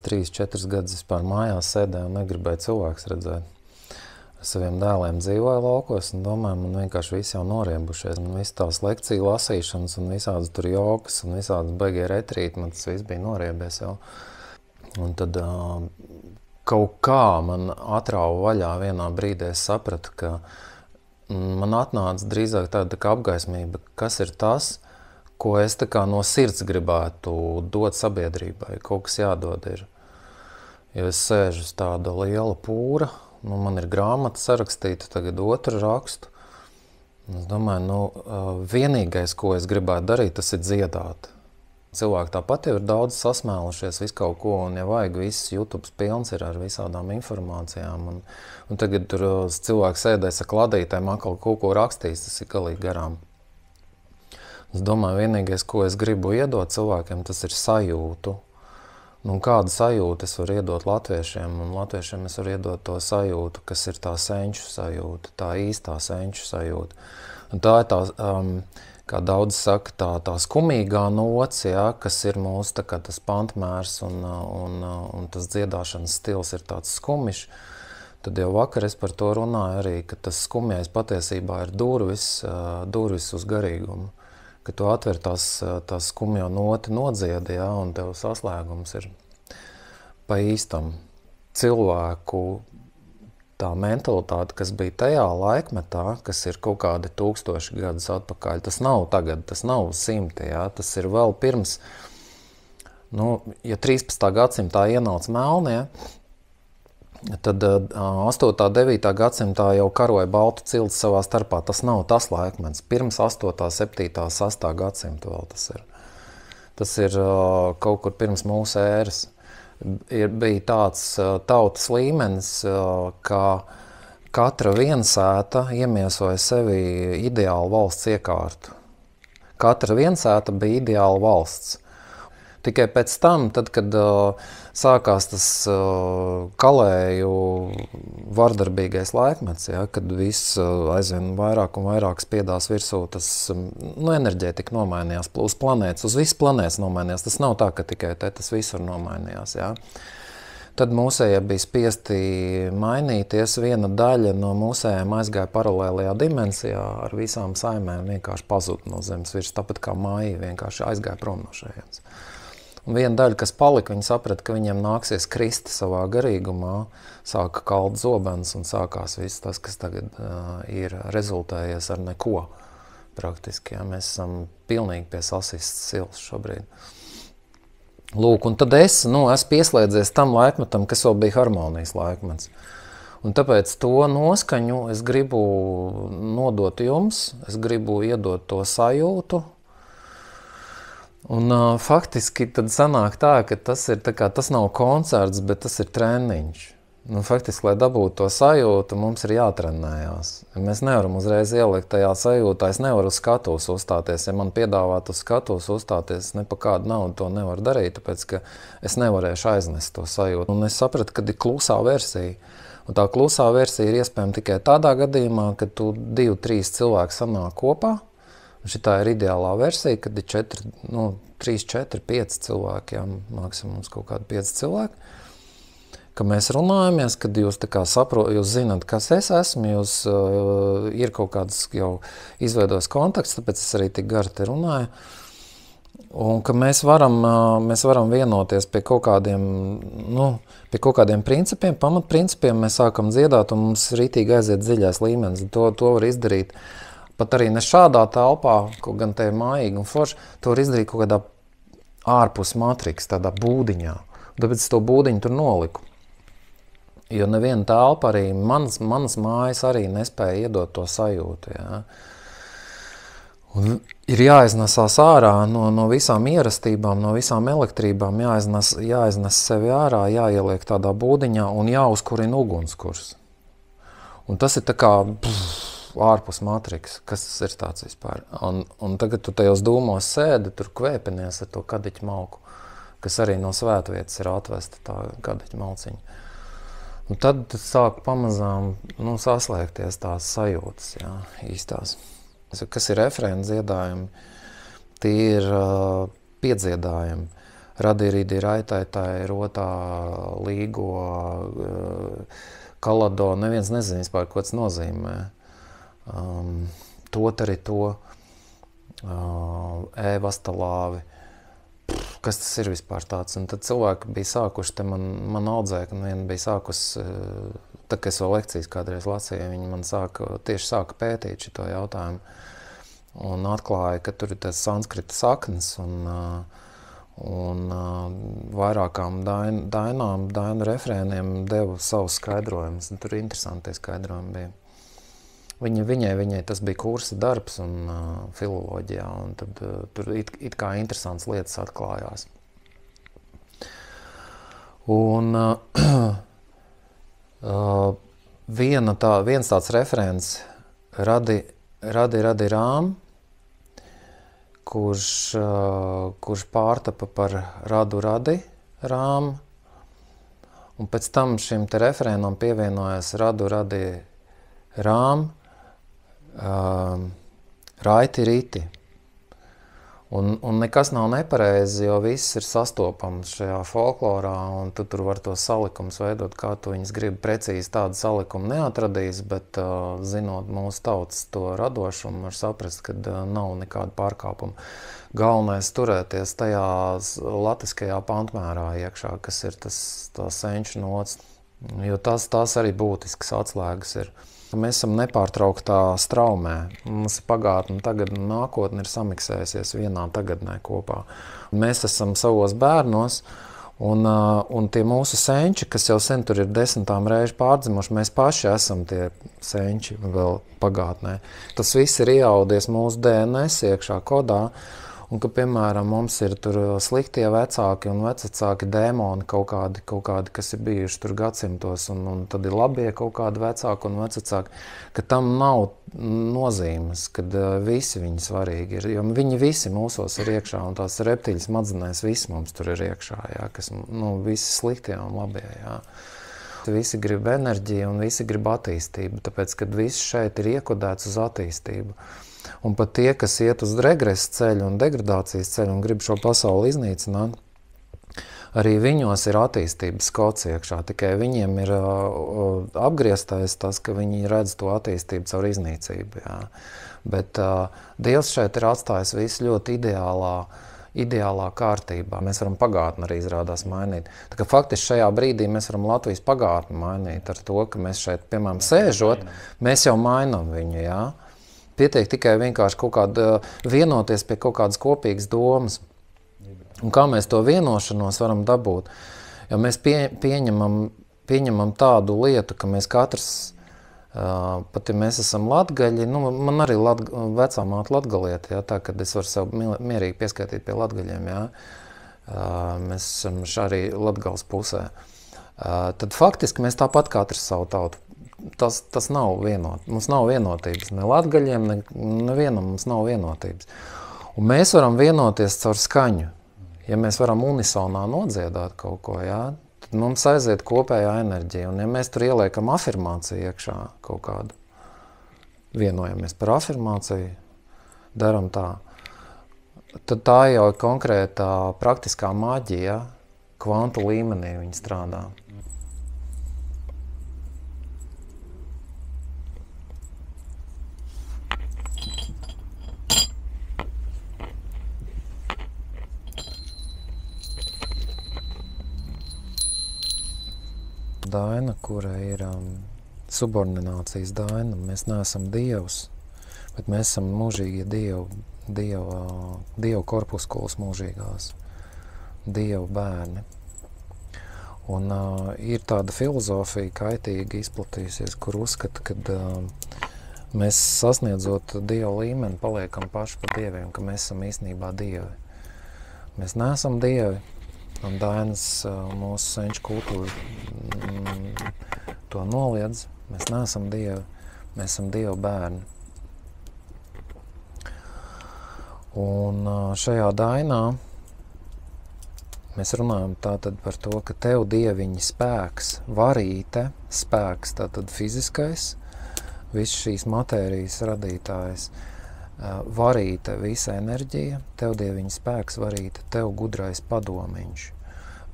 3-4 gadus vispār mājās sēdēju un negribēju cilvēks redzēt. Ar saviem dēliem dzīvoju laukos un domāju, man vienkārši visi jau noriebušies. Man viss tās lekciju lasīšanas un visādas tur jogas un visādas baigie retrīti, man tas viss bija noriebies jau. Un tad kaut kā man atrauva vaļā vienā brīdī, es sapratu, ka man atnāca drīzāk tāda apgaismība, kas ir tas, ko es tā kā no sirds gribētu dot sabiedrībai, kaut kas jādod ir. Jo es sēžu uz tāda liela pūra, man ir grāmata sarakstīta, tagad otru rakstu. Es domāju, vienīgais, ko es gribētu darīt, tas ir dziedāt. Cilvēki tāpat jau ir daudz sasmēlušies visu kaut ko, un ja vajag, viss YouTube pilns ir ar visādām informācijām. Un tagad tur cilvēks sēdēs ar kladītēm, atkal kaut ko rakstīs, tas ir galīgi garām. Es domāju, vienīgais, ko es gribu iedot cilvēkiem, tas ir sajūtu. Kādu sajūtu es varu iedot latviešiem, un latviešiem es varu iedot to sajūtu, kas ir tā senču sajūta, tā īstā senču sajūta. Un tā ir tā, kā daudz saka, tā skumīgā nots, ja, kas ir mūsu tā kā tas pantmērs un tas dziedāšanas stils ir tāds skumišs. Tad jau vakar es par to runāju arī, ka tas skumjais patiesībā ir durvis uz garīgumu. Ka tu atver tās skumjo noti nodziedi, ja, un tev saslēgums ir pa īstam. Cilvēku tā mentalitāte, kas bija tajā laikmetā, kas ir kaut kādi 1000 gadus atpakaļ, tas nav tagad, tas nav 100, ja, tas ir vēl pirms, ja 13. gadsimtā ienāca melnie, tad 8. 9. gadsimtā jau karoja baltu cilts savā starpā. Tas nav tas laikmets. Pirms 8. 7. 6. gadsimta vēl tas ir. Tas ir kaut kur pirms mūsu ēras. Bija tāds tautas līmenis, ka katra viensēta iemiesoja sevi ideālu valsts iekārtu. Katra viensēta bija ideāla valsts. Tikai pēc tam, tad, kad sākās tas kalēju vardarbīgais laikmets, ja, kad viss aizvien vairāk un vairāk spiedās virsū, tas enerģētika nomainījās uz planētas, uz visas planētas nomainījās. Tas nav tā, ka tikai tas visur nomainījās. Ja. Tad mūsējie bija spiesti mainīties, viena daļa no mūsējiem aizgāja paralēlajā dimensijā, ar visām saimēm vienkārši pazuda no zemes virs, tāpat kā māja vienkārši aizgāja prom no šejienes. Un viena daļa, kas palika, viņi saprata, ka viņiem nāksies krist savā garīgumā, sāka kalt zobens un sākās viss tas, kas tagad ir rezultējies ar neko praktiski. Ja. Mēs esam pilnīgi pie sasistas silas šobrīd. Lūk, un tad es pieslēdzies tam laikmetam, kas vēl bija harmonijas laikmets. Un tāpēc to noskaņu es gribu nodot jums, es gribu iedot to sajūtu. Un faktiski tad sanāk tā, ka tas nav koncerts, bet tas ir treniņš. Faktiski, lai dabūtu to sajūtu, mums ir jātrenējās. Mēs nevaram uzreiz ielikt tajā sajūtā, es nevaru uz skatuves uzstāties. Ja man piedāvāt uz skatuves uzstāties, ne pa kādu naudu to nevaru darīt, tāpēc, ka es nevarēšu aiznest to sajūtu. Un es sapratu, ka ir klusā versija. Un tā klusā versija ir iespējama tikai tādā gadījumā, kad tu 2-3 cilvēki sanāk kopā. Šitā ir ideālā versija, kad ir 3, 4, 5 cilvēki, jā, maksimums kaut kādi 5 cilvēki, ka mēs runājamies, kad jūs jūs zināt, kas es esmu, jūs ir kaut kāds jau izveidos kontakts, tāpēc es arī tik gari te runāju, un ka mēs varam vienoties pie kaut kādiem principiem, pamatprincipiem, mēs sākam dziedāt, un mums rītīgi aiziet dziļais līmenis, to var izdarīt. Pat arī ne šādā telpā, kaut gan te ir mājīgi un forši, to var izdarīt kaut kādā ārpus matriks, tādā būdiņā. Tāpēc es to būdiņu tur noliku. Jo neviena telpa arī, manas mājas arī nespēja iedot to sajūtu. Ja. Un ir jāiznesās ārā no visām ierastībām, no visām elektrībām, jāiznes sevi ārā, jāieliek tādā būdiņā un jāuzkurina ugunskurs. Un tas ir tā kā ārpus matriks, kas tas ir tāds vispār. Un tagad tu tajos dūmos sēdi, tur kvēpinies ar to kadiķu malku, kas arī no svētvietas ir atvesta tā kadiķu malciņa. Un tad sāk pamazām saslēgties tās sajūtas, jā, īstās. Kas ir refrēna dziedājumi? Tie ir piedziedājumi. Radiridi, raitaitai, rotā, līgo, kalado, neviens nezina vispār, ko tas nozīmē. Tot arī to, vastalāvi. Kas tas ir vispār tāds? Un tad cilvēki bija sākuši, man audzēja, un viena bija sākusi, tad, kad es vēl lekcijas kādreiz lasīju, viņi man tieši sāka pētīt šito jautājumu. Un atklāja, ka tur ir tas sanskrita saknes, un vairākām dainu refrēniem deva savus skaidrojumus. Tur interesanti skaidrojumi bija. Viņai tas bija kursa darbs un filoloģijā, un tad tur it kā interesants lietas atklājās. Un viens tāds referents Radi Rām, kurš pārtapa par Radu Rām, un pēc tam šim te referēnam pievienojas Radu Rām, Raiti Riti. Un nekas nav nepareizi, jo viss ir sastopams šajā folklorā, un tu tur var tos salikumus veidot, kā tu viņas gribi. Precīzi tādu salikumu neatradīs, bet zinot mūsu tautas to radošumu, var saprast, ka nav nekāda pārkāpuma. Galvenais turēties tajā latiskajā pantmērā iekšā, kas ir tas senču nots, jo tās arī būtiskas atslēgas ir. Mēs esam nepārtrauktā straumē. Mums ir pagātne, tagad un nākotne ir samiksējusies vienā tagadnē kopā. Mēs esam savos bērnos, un tie mūsu senči, kas jau sen tur ir 10 reižu pārdzimuši, mēs paši esam tie senči vēl pagātnē. Tas viss ir ieaudies mūsu DNS iekšā kodā, un ka, piemēram, mums ir tur sliktie vecāki un vecāki dēmoni kaut kādi, kas ir bijuši tur gadsimtos, un tad ir labie kaut kādi vecāki un vecāki, ka tam nav nozīmes, kad visi viņi svarīgi ir, jo viņi visi mūsos ir iekšā, un tās reptīļu smadzenēs visi mums tur ir iekšā, jā, kas, visi sliktie un labie, jā. Visi grib enerģiju un visi grib attīstību, tāpēc, kad viss šeit ir iekodēts uz attīstību. Un pat tie, kas iet uz regresa ceļu un degradācijas ceļu un grib šo pasauli iznīcināt, arī viņos ir attīstības kods iekšā. Tikai viņiem ir apgrieztais tas, ka viņi redz to attīstību caur iznīcību. Jā. Bet Dievs šeit ir atstājis visu ļoti ideālā kārtībā. Mēs varam pagātni arī izrādās mainīt. Tā kā faktiski šajā brīdī mēs varam Latvijas pagātni mainīt ar to, ka mēs šeit, piemēram, sēžot, mēs jau mainām viņu, jā. Pietiek tikai vienkārši kaut kāda vienoties pie kaut kādas kopīgas domas. Un kā mēs to vienošanos varam dabūt? Jo mēs pieņemam tādu lietu, ka mēs katrs, pat ja mēs esam latgaļi, man arī vecā māte latgalieti, jā, tā, kad es varu sev mierīgi pieskaitīt pie latgaļiem, jā. Mēs esam arī Latgales pusē. Tad faktiski mēs tāpat katrs savu tautu. Tas nav mums nav vienotības, ne latgaļiem, nevienam mums nav vienotības. Un mēs varam vienoties caur skaņu. Ja mēs varam unisonā nodziedāt kaut ko, jā, tad mums aiziet kopējā enerģija. Un ja mēs tur ieliekam afirmāciju iekšā kaut kādu, vienojamies par afirmāciju, daram tā, tad tā jau ir konkrētā praktiskā maģija, kvantu līmenī viņi strādā. Daina, kura ir subordinācijas daina. Mēs neesam dievs, bet mēs esam mūžīgie dievu korpuskulas mūžīgās, dievu bērni. Un ir tāda filozofija kaitīgi izplatījusies, kur uzskata, ka mēs sasniedzot dievu līmeni paliekam paši par dieviem, ka mēs esam īstenībā dievi. Mēs neesam dievi. Un Dainas mūsu senču kultūra to noliedz. Mēs neesam dievi, mēs esam dievu bērni. Un šajā dainā mēs runājam tātad par to, ka tev dieviņa spēks, varīte spēks, tātad fiziskais, viss šīs matērijas radītājs, varīta visa enerģija, tev dieviņa spēks varīta, tev gudrais padomiņš.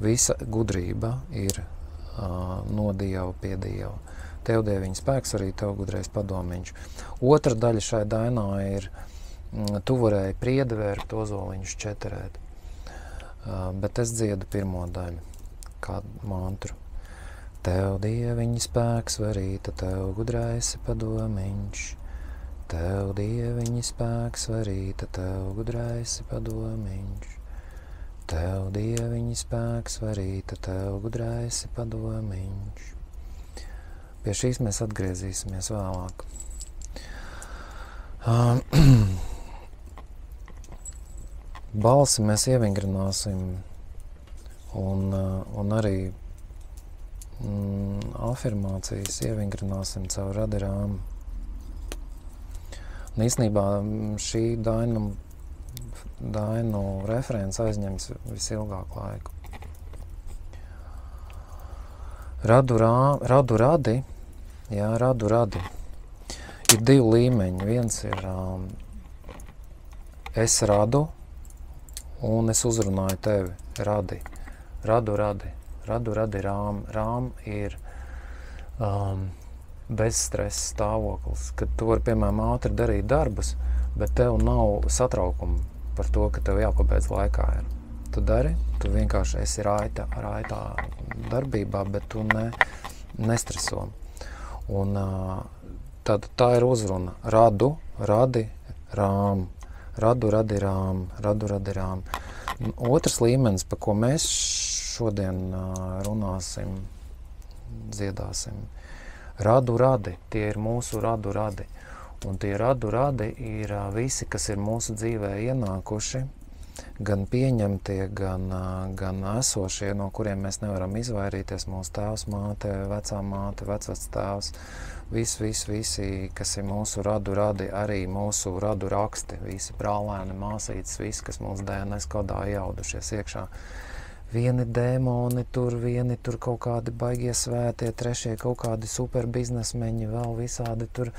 Visa gudrība ir no Dieva pie Dieva. Tev dieviņa spēks arī tev gudrais padomiņš. Otra daļa šai dainā ir, tu varēji priedi vērkt, ozoliņus četerēt. Bet es dziedu pirmo daļu, kādu mantru. Tev dieviņa spēks varīta, tev gudrais padomiņš. Tev dieviņa spēks varīta, tev gudrais padomiņš. Tev dieviņa spēks varīta, tev gudrais padomiņš. Pie šīs mēs atgriezīsimies vēlāk. Balsi mēs ievingrināsim un arī afirmācijas ievingrināsim caur radarām. Un īstenībā šī dainu referents aizņems visilgāku laiku. Radu radi. Ir divi līmeņi. Viens ir es radu un es uzrunāju tevi. Radu radi rām. Rām ir bezstresa stāvoklis, kad tu vari, piemēram, ātri darīt darbus, bet tev nav satraukuma par to, ka tev jāpabeidz laikā. Tu dari, tu vienkārši esi raitā darbībā, bet tu nestreso. Un tad tā ir uzruna. Radu, radi, rām. Radu, radi, rām. Radu, radi, rām. Otrs līmenis, par ko mēs šodien runāsim, dziedāsim. Radu radi, tie ir mūsu radu radi. Un tie radu radi ir visi, kas ir mūsu dzīvē ienākuši, gan pieņemtie, gan esošie, no kuriem mēs nevaram izvairīties. Mūsu tēvs, māte, vecā māte, vecvec tēvs, visi, kas ir mūsu radu radi, arī mūsu radu raksti, visi brālēni, māsītes, visi, kas mūsu DNS kodā iaudušies iekšā. Vieni dēmoni tur, vieni tur kaut kādi baigie svētie, trešie kaut kādi superbiznesmeņi, vēl visādi tur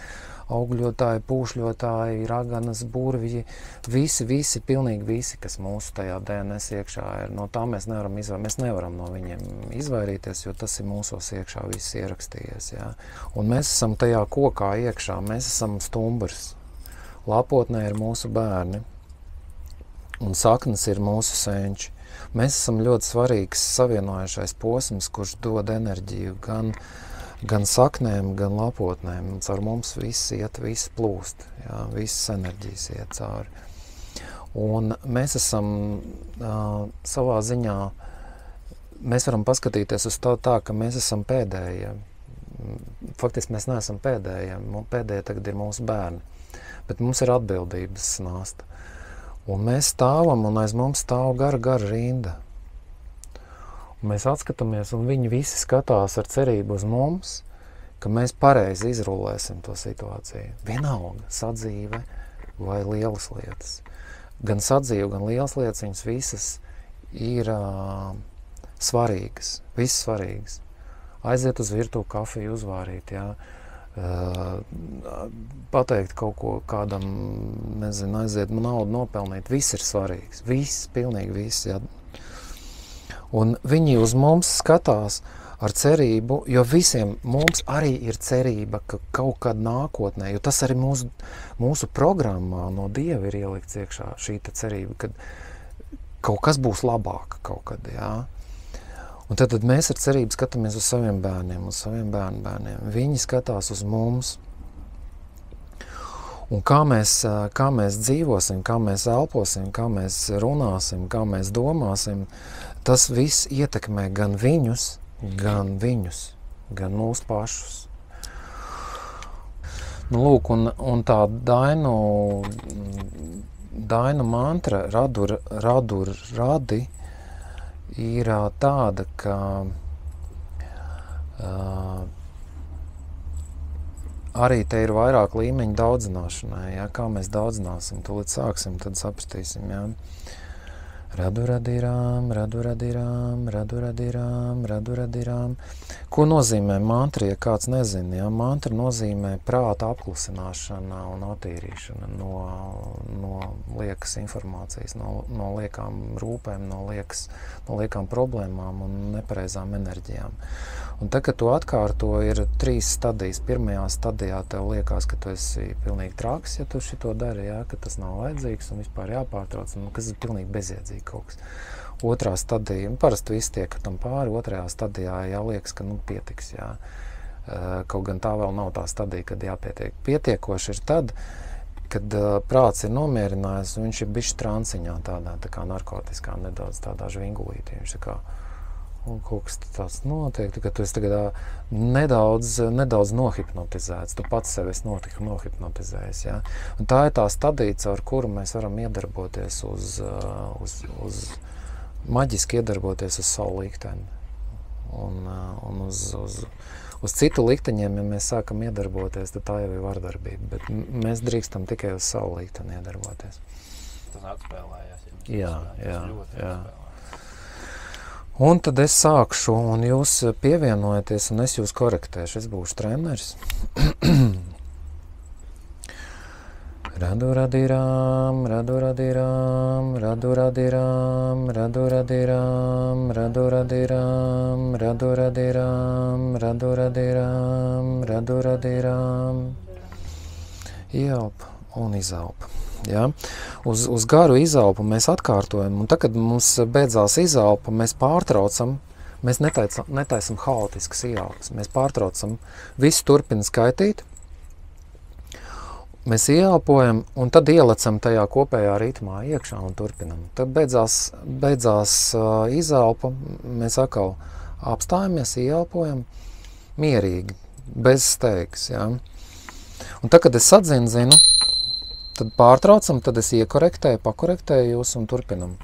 augļotāji, pūšļotāji, raganas, burvji, visi, pilnīgi visi, kas mūsu tajā DNS iekšā ir. No tā mēs nevaram no viņiem izvairīties, jo tas ir mūsos iekšā viss ierakstījies. Jā. Un mēs esam tajā kokā iekšā, mēs esam stumbrs. Lapotnē ir mūsu bērni, un saknes ir mūsu senči. Mēs esam ļoti svarīgs savienojušais posms, kurš dod enerģiju gan saknēm, gan lapotnēm. Un caur mums viss plūst, jā, visas enerģijas iet cauri. Un mēs esam savā ziņā, mēs varam paskatīties uz to tā, ka mēs esam pēdējie. Faktiski mēs neesam pēdējie, pēdējie tagad ir mūsu bērni, bet mums ir atbildības nasta. Un mēs stāvam, un aiz mums stāv gara rinda. Un mēs atskatāmies, un viņi visi skatās ar cerību uz mums, ka mēs pareizi izrullēsim to situāciju. Vienalga, sadzīve vai lielas lietas. Gan sadzīve, gan lielas lietas, viņas visas ir svarīgas, visas svarīgas. Aiziet uz virtuvi, kafiju uzvārīt, jā. Pateikt kaut ko kādam, nezinu, aiziet naudu nopelnīt, viss ir svarīgs, viss, pilnīgi viss, jā. Un viņi uz mums skatās ar cerību, jo visiem mums arī ir cerība, ka kaut kad nākotnē, jo tas arī mūsu programmā no Dieva ir ielikts iekšā šī cerība, ka kaut kas būs labāk kaut kad, jā. Un tad mēs ar cerību skatāmies uz saviem bērniem, uz saviem bērniem. Viņi skatās uz mums. Un kā mēs dzīvosim, kā mēs elposim, kā mēs runāsim, kā mēs domāsim, tas viss ietekmē gan viņus, gan mūsu pašus. Nu, lūk, un tā dainu mantra radi ir tāda, ka arī te ir vairāk līmeņu daudzināšanai, ja? Kā mēs daudzināsim, tūlīt sāksim, tad sapratīsim. Ja? Raduradirām, raduradirām, raduradirām, raduradirām. Ko nozīmē mantra, ja kāds nezina? Ja? Mantra nozīmē prāta apklusināšana un attīrīšana no liekas informācijas, no liekām rūpēm, no liekām problēmām un nepareizām enerģijām. Un tad, kad tu atkārto, ir 3 stadijas. Pirmajā stadijā tev liekas, ka tu esi pilnīgi traks, ja tu šito dari, ja? Ka tas nav vajadzīgs un vispār jāpārtrauc, un kas ir pilnīgi bezjēdzīgi kaut kas. Otrā stadija, parasti visi tiek tam pāri, otrajā stadijā jāliekas, ka pietiks, jā. Kaut gan tā vēl nav tā stadija, kad jāpietiek. Pietiekoši ir tad, kad prāts ir nomierinājies, un viņš ir bišķi tranciņā tādā, tā kā narkotiskā, nedaudz tādā žvingulītī. Viņš tā kā, un kaut kas tāds notiek, ka tu esi tagad nedaudz nohipnotizēts. Tu pats sevi esi nohipnotizējis. Ja? Un tā ir tā stadija, ar kuru mēs varam iedarboties maģiski iedarboties uz savu likteni. Un uz citu likteņiem, ja mēs sākam iedarboties, tad tā jau ir vardarbība. Bet mēs drīkstam tikai uz savu likteni iedarboties. Tas atspēlējās. Jā. Un tad es sākšu, un jūs pievienojaties, un es jūs korektēšu. Es būšu treneris. Raduradirām, raduradirām, raduradirām, raduradirām, raduradirām, raduradirām, raduradirām, raduradirām. Ieelpa un izelpa. Ja? Uz garu izelpu mēs atkārtojam, un tad, kad mums beidzās izelpa, mēs pārtraucam, mēs netaisam haotiskas ieelpas, mēs pārtraucam, visu turpina skaitīt, mēs ieelpojam, un tad ielecam tajā kopējā ritmā iekšā un turpinam. Tad beidzās izelpa, mēs atkal apstājamies, ieelpojam, mierīgi, bez steigas. Ja? Un tad, kad es atzinzinu, tad pārtraucam, tad es iekorektēju, pakorektēju jūs un turpinam.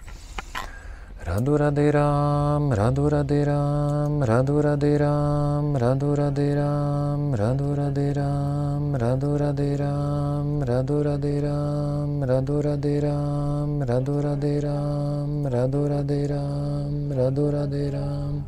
Raduradirām, raduradirām, raduradirām, raduradirām, raduradirām, raduradirām, raduradirām, raduradirām, raduradirām, raduradirām, raduradirām.